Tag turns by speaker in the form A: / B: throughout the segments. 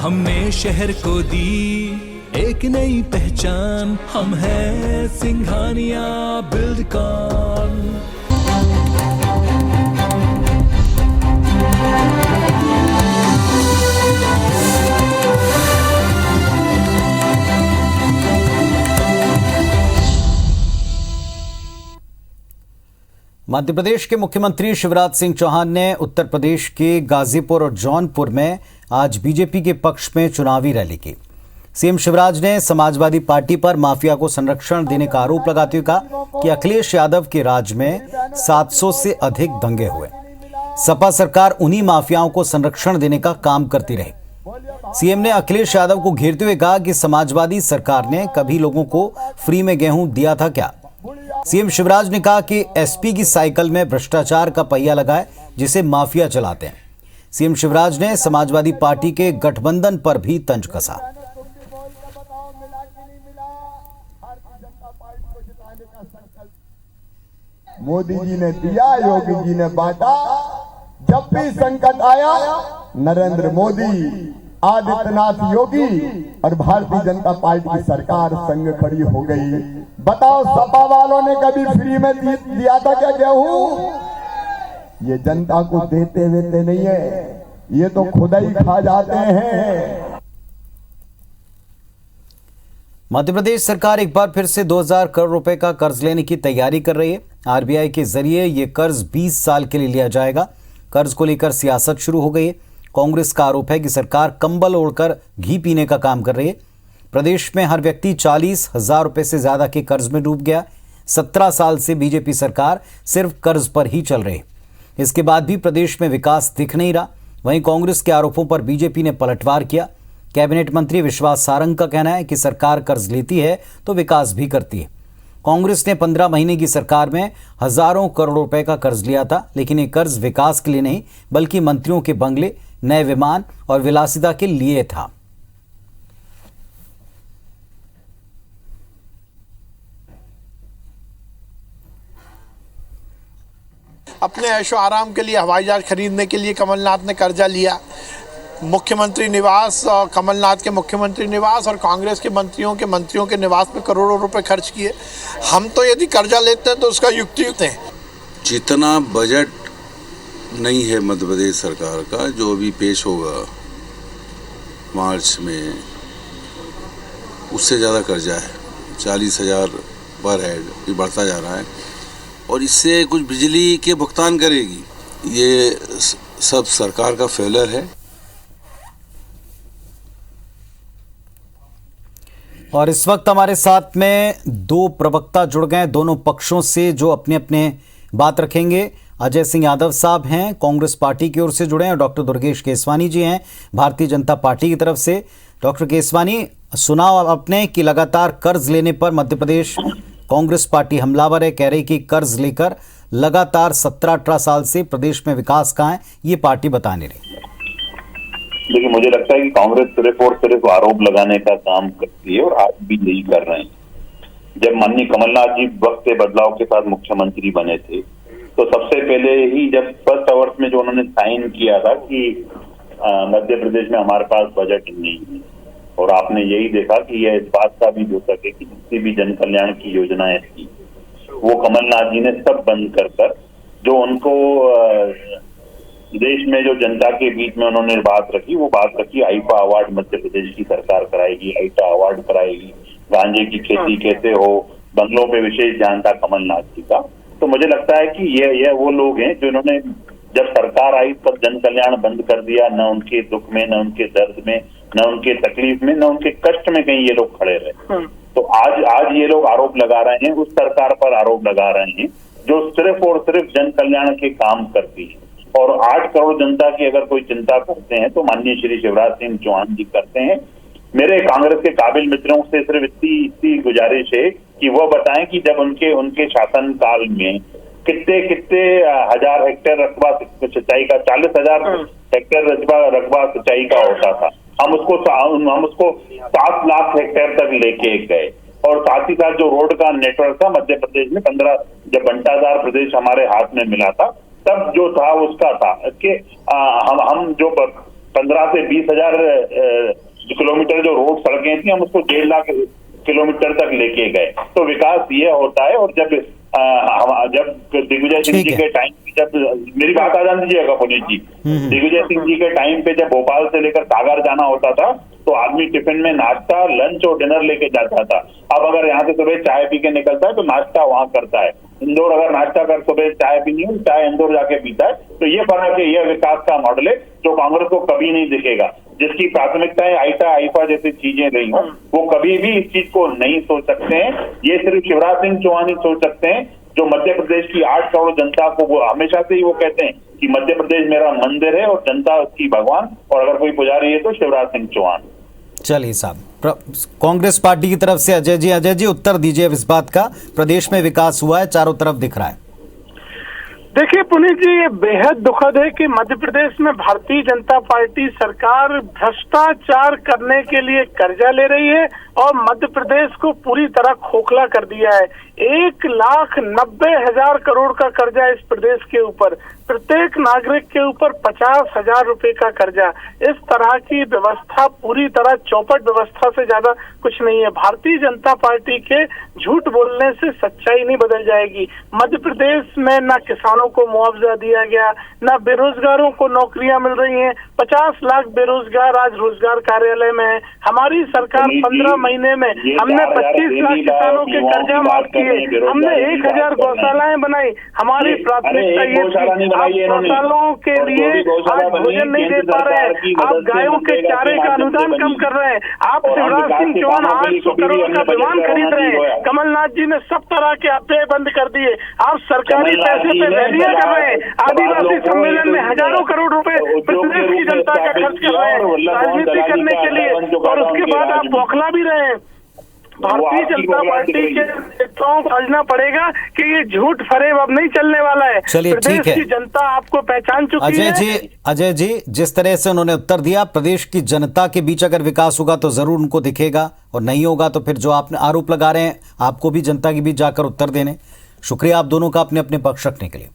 A: हमने शहर को दी एक नई पहचान, हम हैं सिंघानिया बिल्डकॉन।
B: मध्य प्रदेश के मुख्यमंत्री शिवराज सिंह चौहान ने उत्तर प्रदेश के गाजीपुर और जौनपुर में आज बीजेपी के पक्ष में चुनावी रैली की। सीएम शिवराज ने समाजवादी पार्टी पर माफिया को संरक्षण देने का आरोप लगाते हुए कहा कि अखिलेश यादव के राज में 700 से अधिक दंगे हुए। सपा सरकार उन्हीं माफियाओं को संरक्षण देने का काम करती रही। सीएम ने अखिलेश यादव को घेरते हुए कहा कि समाजवादी सरकार ने कभी लोगों को फ्री में गेहूं दिया था क्या। सीएम शिवराज ने कहा कि एसपी की साइकिल में भ्रष्टाचार का पहिया लगा है जिसे माफिया चलाते हैं। सीएम शिवराज ने समाजवादी पार्टी के गठबंधन पर भी तंज कसा।
C: मोदी जी ने दिया, योगी जी ने बांटा। जब भी संकट आया नरेंद्र मोदी, आदित्यनाथ योगी और भारतीय जनता पार्टी की सरकार संग खड़ी हो गई। बताओ, सपा वालों ने कभी फ्री में दिया था क्या गेहूं? ये जनता को देते वेते नहीं है, ये तो खुद ही खा जाते हैं।
B: मध्य प्रदेश सरकार एक बार फिर से 2000 करोड़ रुपए का कर्ज लेने की तैयारी कर रही है। आरबीआई के जरिए यह कर्ज 20 साल के लिए लिया जाएगा। कर्ज को लेकर सियासत शुरू हो गई है। कांग्रेस का आरोप है कि सरकार कंबल ओढ़कर घी पीने का काम कर रही है। प्रदेश में हर व्यक्ति 40,000 रुपए से ज्यादा के कर्ज में डूब गया। 17 साल से बीजेपी सरकार सिर्फ कर्ज पर ही चल रही है। इसके बाद भी प्रदेश में विकास दिख नहीं रहा। वहीं कांग्रेस के आरोपों पर बीजेपी ने पलटवार किया। कैबिनेट मंत्री विश्वास सारंग का कहना है कि सरकार कर्ज लेती है तो विकास भी करती है। कांग्रेस ने 15 महीने की सरकार में हजारों करोड़ रुपए का कर्ज लिया था, लेकिन ये कर्ज विकास के लिए नहीं बल्कि मंत्रियों के बंगले, नए विमान और विलासिता के लिए था।
D: अपने ऐशो आराम के लिए हवाई जहाज खरीदने के लिए कमलनाथ ने कर्जा लिया। मुख्यमंत्री निवास और कमलनाथ के मुख्यमंत्री निवास और कांग्रेस के मंत्रियों के निवास पे करोड़ों रुपए खर्च किए। हम तो यदि कर्जा लेते हैं तो उसका युक्तियुक्त है।
E: जितना बजट नहीं है मध्य प्रदेश सरकार का, जो अभी पेश होगा मार्च में, उससे ज़्यादा कर्जा है। 40,000 पर हेड ये बढ़ता जा रहा है और इससे कुछ बिजली के भुगतान करेगी। ये सब सरकार का फेलियर है।
B: और इस वक्त हमारे साथ में दो प्रवक्ता जुड़ गए दोनों पक्षों से, जो अपने अपने बात रखेंगे। अजय सिंह यादव साहब हैं, कांग्रेस पार्टी की ओर से जुड़े हैं। डॉक्टर दुर्गेश केसवानी जी हैं, भारतीय जनता पार्टी की तरफ से। डॉक्टर केसवानी, सुना आपने कि लगातार कर्ज लेने पर मध्य प्रदेश कांग्रेस पार्टी हमलावर है, कह रही कि कर्ज लेकर लगातार 17-18 साल से प्रदेश में विकास कहाँ है ये पार्टी बता नहीं रही।
F: देखिए, मुझे लगता है कि कांग्रेस सिर्फ और सिर्फ आरोप लगाने का काम करती है और आज भी यही कर रहे हैं। जब माननीय कमलनाथ जी वक्त बदलाव के साथ मुख्यमंत्री बने थे तो सबसे पहले ही जब फर्स्ट आवर्स में जो उन्होंने साइन किया था कि मध्य प्रदेश में हमारे पास बजट नहीं है, और आपने यही देखा कि यह इस बात का भी हो सके कि जितनी भी जन कल्याण की योजनाएं थी वो कमलनाथ जी ने सब बंद कर जो उनको देश में जो जनता के बीच में उन्होंने बात रखी आईपा अवार्ड मध्य प्रदेश की सरकार कराएगी, आईटा अवार्ड कराएगी, गांजे की खेती कैसे हो, बंगलों पे विशेष ध्यान था कमलनाथ जी का। तो मुझे लगता है कि ये वो लोग हैं जिन्होंने जब सरकार आई तब जन कल्याण बंद कर दिया। न उनके दुख में, न उनके दर्द में, न उनके तकलीफ में, न उनके कष्ट में कहीं ये लोग खड़े रहे। तो आज ये लोग आरोप लगा रहे हैं, उस सरकार पर आरोप लगा रहे हैं जो सिर्फ और सिर्फ जन कल्याण के काम करती है। और 8 करोड़ जनता की अगर कोई चिंता करते हैं तो माननीय श्री शिवराज सिंह चौहान जी करते हैं। मेरे कांग्रेस के काबिल मित्रों से सिर्फ इतनी गुजारिश है कि वो बताएं कि जब उनके शासन काल में कितने हजार हेक्टेयर रकबा सिंचाई का, 40,000 हेक्टेयर रकबा सिंचाई का होता था, हम उसको 7 लाख हेक्टेयर तक लेके गए। और साथ ही साथ जो रोड का नेटवर्क था मध्य प्रदेश में 15, जब बंटाधार प्रदेश हमारे हाथ में मिला था तब जो था उसका था कि हम जो 15 से 20,000 किलोमीटर जो रोड सड़कें थी, हम उसको 1.5 लाख किलोमीटर तक लेके गए। तो विकास ये होता है। और जब दिग्विजय सिंह जी के टाइम, जब मेरी बात आ जान दीजिएगा पुनीत जी, दिग्विजय सिंह जी के टाइम पे जब भोपाल से लेकर सागर जाना होता था तो आदमी टिफिन में नाश्ता, लंच और डिनर लेके जाता था। अब अगर यहाँ से सुबह चाय पी के निकलता है तो नाश्ता वहां करता है। इंदौर अगर नाश्ता कर सुबह चाय पीनी हो, चाय इंदौर जाके पीता है। तो ये फर्क है, ये विकास का मॉडल है जो कांग्रेस को कभी नहीं दिखेगा। जिसकी प्राथमिकताएं आईफा जैसी चीजें रही हो, वो कभी भी इस चीज को नहीं सोच सकते हैं। ये सिर्फ शिवराज सिंह चौहान ही सोच सकते हैं, जो मध्य प्रदेश की 8 करोड़ जनता को, वो हमेशा से ही वो कहते हैं कि मध्य प्रदेश मेरा मंदिर है और जनता उसकी भगवान, और अगर कोई पुजारी है तो शिवराज सिंह चौहान।
B: चलिए साहब, कांग्रेस पार्टी की तरफ से अजय जी उत्तर दीजिए इस बात का। प्रदेश में विकास हुआ है, चारों तरफ दिख रहा है।
G: देखिए पुनीत जी, ये बेहद दुखद है कि मध्य प्रदेश में भारतीय जनता पार्टी सरकार भ्रष्टाचार करने के लिए कर्जा ले रही है और मध्य प्रदेश को पूरी तरह खोखला कर दिया है। 1,90,000 करोड़ का कर्जा इस प्रदेश के ऊपर, प्रत्येक नागरिक के ऊपर 50,000 रुपए का कर्जा। इस तरह की व्यवस्था पूरी तरह चौपट व्यवस्था से ज्यादा कुछ नहीं है। भारतीय जनता पार्टी के झूठ बोलने से सच्चाई नहीं बदल जाएगी। मध्य प्रदेश में न किसानों को मुआवजा दिया गया, न बेरोजगारों को नौकरियां मिल रही हैं। 50 लाख बेरोजगार आज रोजगार कार्यालय में है। हमारी सरकार 15 महीने में हमने 25 लाख किसानों के कर्जा माफ किए, हमने 1,000 गौशालाएं बनाई। हमारी प्राथमिकता ये थी, आप गौशालाओं के लिए आज भोजन नहीं दे पा रहे हैं, आप गायों के चारे का अनुदान कम कर रहे हैं, आप शिवराज सिंह चौहान 800 करोड़ का विमान खरीद रहे हैं, कमलनाथ जी ने सब तरह के अव्यय बंद कर दिए, आप सरकारी पैसे पे रैलियां कर रहे हैं, आदिवासी सम्मेलन में हजारों करोड़ रुपए प्रदेश की जनता का खर्च कर रहे हैं राजनीति करने के लिए, और उसके बाद आप बौखला भी रहे हैं। भारतीय जनता पार्टी के नेताओं को समझना पड़ेगा कि ये झूठ फरेब अब नहीं चलने वाला है।
B: चलिए ठीक है,
G: की जनता आपको पहचान चुकी है।
B: अजय जी जिस तरह से उन्होंने उत्तर दिया, प्रदेश की जनता के बीच अगर विकास होगा तो जरूर उनको दिखेगा, और नहीं होगा तो फिर जो आपने आरोप लगा रहे हैं आपको भी जनता के बीच जाकर उत्तर देने। शुक्रिया आप दोनों का अपने अपने पक्ष रखने के लिए।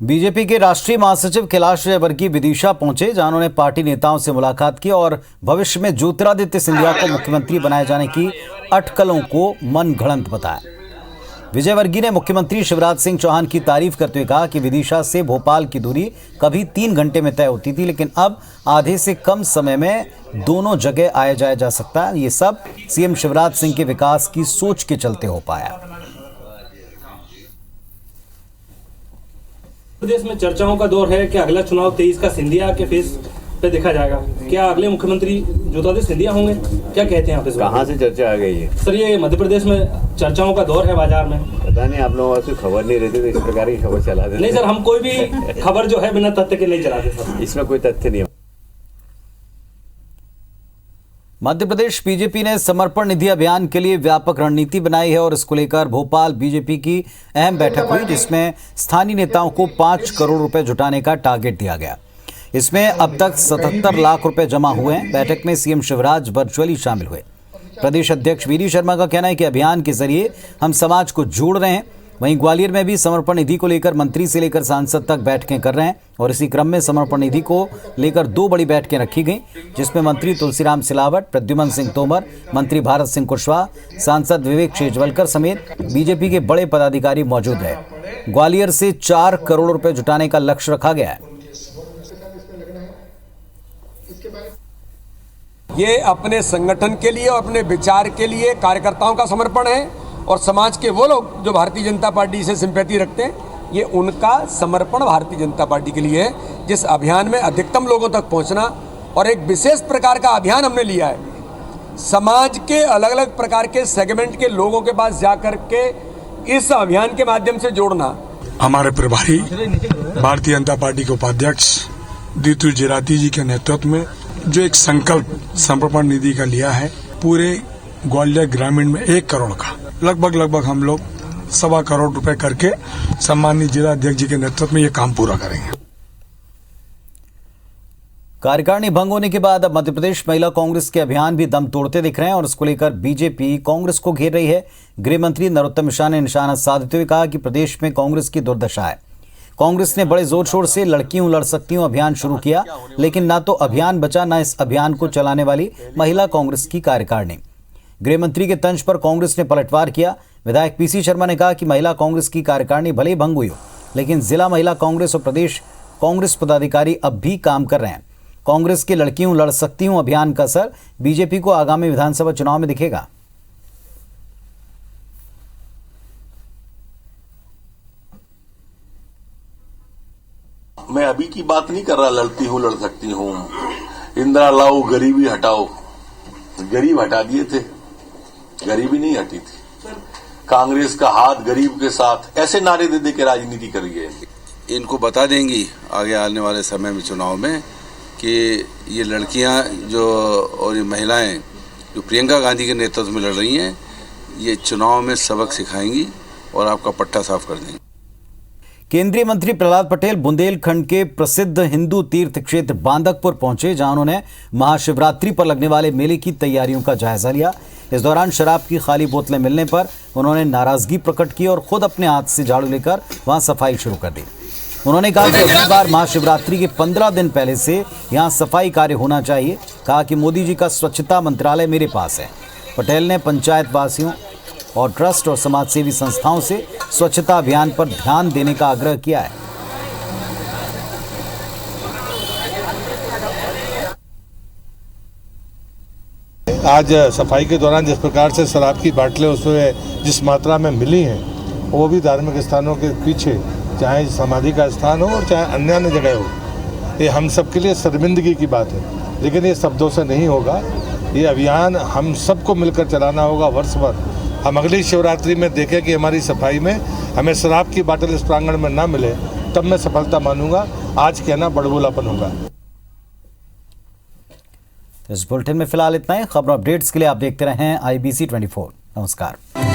B: बीजेपी के राष्ट्रीय महासचिव कैलाश विजयवर्गीय विदिशा पहुंचे, जहां उन्होंने पार्टी नेताओं से मुलाकात की और भविष्य में ज्योतिरादित्य सिंधिया को मुख्यमंत्री बनाए जाने की अटकलों को मनगढ़ंत बताया। विजयवर्गीय ने मुख्यमंत्री शिवराज सिंह चौहान की तारीफ करते हुए कहा कि विदिशा से भोपाल की दूरी कभी 3 घंटे में तय होती थी, लेकिन अब आधे से कम समय में दोनों जगह आया जाया जा सकता है। ये सब सीएम शिवराज सिंह के विकास की सोच के चलते हो पाया।
H: प्रदेश में चर्चाओं का दौर है कि अगला चुनाव 23 का सिंधिया के फेस पे देखा जाएगा। क्या अगले मुख्यमंत्री ज्योतिरादित्य सिंधिया होंगे? क्या कहते हैं आप इस बारे में?
I: कहाँ से चर्चा आ गई है
H: सर? ये मध्य प्रदेश में चर्चाओं का दौर है बाजार में।
I: पता नहीं, आप लोगों को खबर नहीं रहती तो इस प्रकार की खबर चला देते।
H: नहीं सर, हम कोई भी खबर जो है बिना तथ्य के नहीं चलाते सर।
I: इसमें कोई तथ्य नहीं है।
B: मध्य प्रदेश बीजेपी ने समर्पण निधि अभियान के लिए व्यापक रणनीति बनाई है और इसको लेकर भोपाल बीजेपी की अहम बैठक हुई, जिसमें स्थानीय नेताओं को 5 करोड़ रुपए जुटाने का टारगेट दिया गया। इसमें अब तक 77 लाख रुपए जमा हुए हैं। बैठक में सीएम शिवराज वर्चुअली शामिल हुए। प्रदेश अध्यक्ष वीडी शर्मा का कहना है कि अभियान के जरिए हम समाज को जोड़ रहे हैं। वहीं ग्वालियर में भी समर्पण निधि को लेकर मंत्री से लेकर सांसद तक बैठकें कर रहे हैं, और इसी क्रम में समर्पण निधि को लेकर 2 बड़ी बैठकें रखी गई, जिसमें मंत्री तुलसीराम सिलावट, प्रद्युमन सिंह तोमर, मंत्री भारत सिंह कुशवाहा, सांसद विवेक शेजवलकर समेत बीजेपी के बड़े पदाधिकारी मौजूद रहे। ग्वालियर से 4 करोड़ रुपए जुटाने का लक्ष्य रखा गया है।
J: ये अपने संगठन के लिए और अपने विचार के लिए कार्यकर्ताओं का समर्पण है, और समाज के वो लोग जो भारतीय जनता पार्टी से सिंपैथी रखते हैं, ये उनका समर्पण भारतीय जनता पार्टी के लिए है। जिस अभियान में अधिकतम लोगों तक पहुंचना, और एक विशेष प्रकार का अभियान हमने लिया है, समाज के अलग अलग प्रकार के सेगमेंट के लोगों के पास जाकर के इस अभियान के माध्यम से जोड़ना।
K: हमारे प्रभारी भारतीय जनता पार्टी के उपाध्यक्ष दीतू जिराती जी के नेतृत्व में जो एक संकल्प समर्पण निधि का लिया है, पूरे ग्वालियर ग्रामीण में 1 करोड़ का लगभग हम लोग 1.25 करोड़ रुपए करके सम्मानित जिला अध्यक्ष जी के नेतृत्व में ये काम पूरा करेंगे।
B: कार्यकारिणी भंग होने के बाद अब मध्य प्रदेश महिला कांग्रेस के अभियान भी दम तोड़ते दिख रहे हैं, और इसको लेकर बीजेपी कांग्रेस को घेर रही है। गृह मंत्री नरोत्तम मिश्रा ने निशाना साधते हुए कहा कि प्रदेश में कांग्रेस की दुर्दशा है। कांग्रेस ने बड़े जोर शोर से लड़की हूं लड़ सकती हूं अभियान शुरू किया, लेकिन ना तो अभियान बचा, ना इस अभियान को चलाने वाली महिला कांग्रेस की कार्यकारिणी। गृह मंत्री के तंज पर कांग्रेस ने पलटवार किया। विधायक पीसी शर्मा ने कहा कि महिला कांग्रेस की कार्यकारिणी भले ही भंग हुई हो, लेकिन जिला महिला कांग्रेस और प्रदेश कांग्रेस पदाधिकारी अब भी काम कर रहे हैं। कांग्रेस के लड़की हूं लड़ सकती हूं अभियान का असर बीजेपी को आगामी विधानसभा चुनाव में दिखेगा।
E: मैं अभी की बात नहीं कर रहा, लड़ती हूँ लड़ सकती हूँ। इंदिरा लाओ, गरीबी हटाओ, गरीब हटा दिए थे, गरीबी नहीं हटी थी। कांग्रेस का हाथ गरीब के साथ, ऐसे नारे दे दे के राजनीति कर रही है। इनको बता देंगी आगे आने वाले समय में चुनाव में कि ये लड़कियां जो और ये महिलाएं जो प्रियंका गांधी के नेतृत्व में लड़ रही हैं, ये चुनाव में सबक सिखाएंगी और आपका पट्टा साफ कर देंगी।
B: केंद्रीय मंत्री प्रहलाद पटेल बुंदेलखंड के प्रसिद्ध हिंदू तीर्थ क्षेत्र बांदकपुर पहुंचे, जहां उन्होंने महाशिवरात्रि पर लगने वाले मेले की तैयारियों का जायजा लिया। इस दौरान शराब की खाली बोतलें मिलने पर उन्होंने नाराजगी प्रकट की और खुद अपने हाथ से झाड़ू लेकर वहां सफाई शुरू कर दी। उन्होंने कहा कि अगली बार महाशिवरात्रि के 15 दिन पहले से यहां सफाई कार्य होना चाहिए। कहा कि मोदी जी का स्वच्छता मंत्रालय मेरे पास है। पटेल ने पंचायत वासियों और ट्रस्ट और समाजसेवी संस्थाओं से स्वच्छता अभियान पर ध्यान देने का आग्रह किया है।
L: आज सफाई के दौरान जिस प्रकार से शराब की बाटलें उसमें जिस मात्रा में मिली हैं, वो भी धार्मिक स्थानों के पीछे, चाहे समाधि का स्थान हो और चाहे अन्य जगह हो, ये हम सब के लिए शर्मिंदगी की बात है। लेकिन ये शब्दों से नहीं होगा, ये अभियान हम सबको मिलकर चलाना होगा वर्ष भर। हम अगली शिवरात्रि में देखें कि हमारी सफाई में हमें शराब की बाटल इस प्रांगण में ना मिले, तब मैं सफलता मानूंगा। आज कहना बड़बोलापन होगा।
B: इस बुलेटिन में फिलहाल इतना ही। खबर अपडेट्स के लिए आप देखते रहें IBC 24। नमस्कार।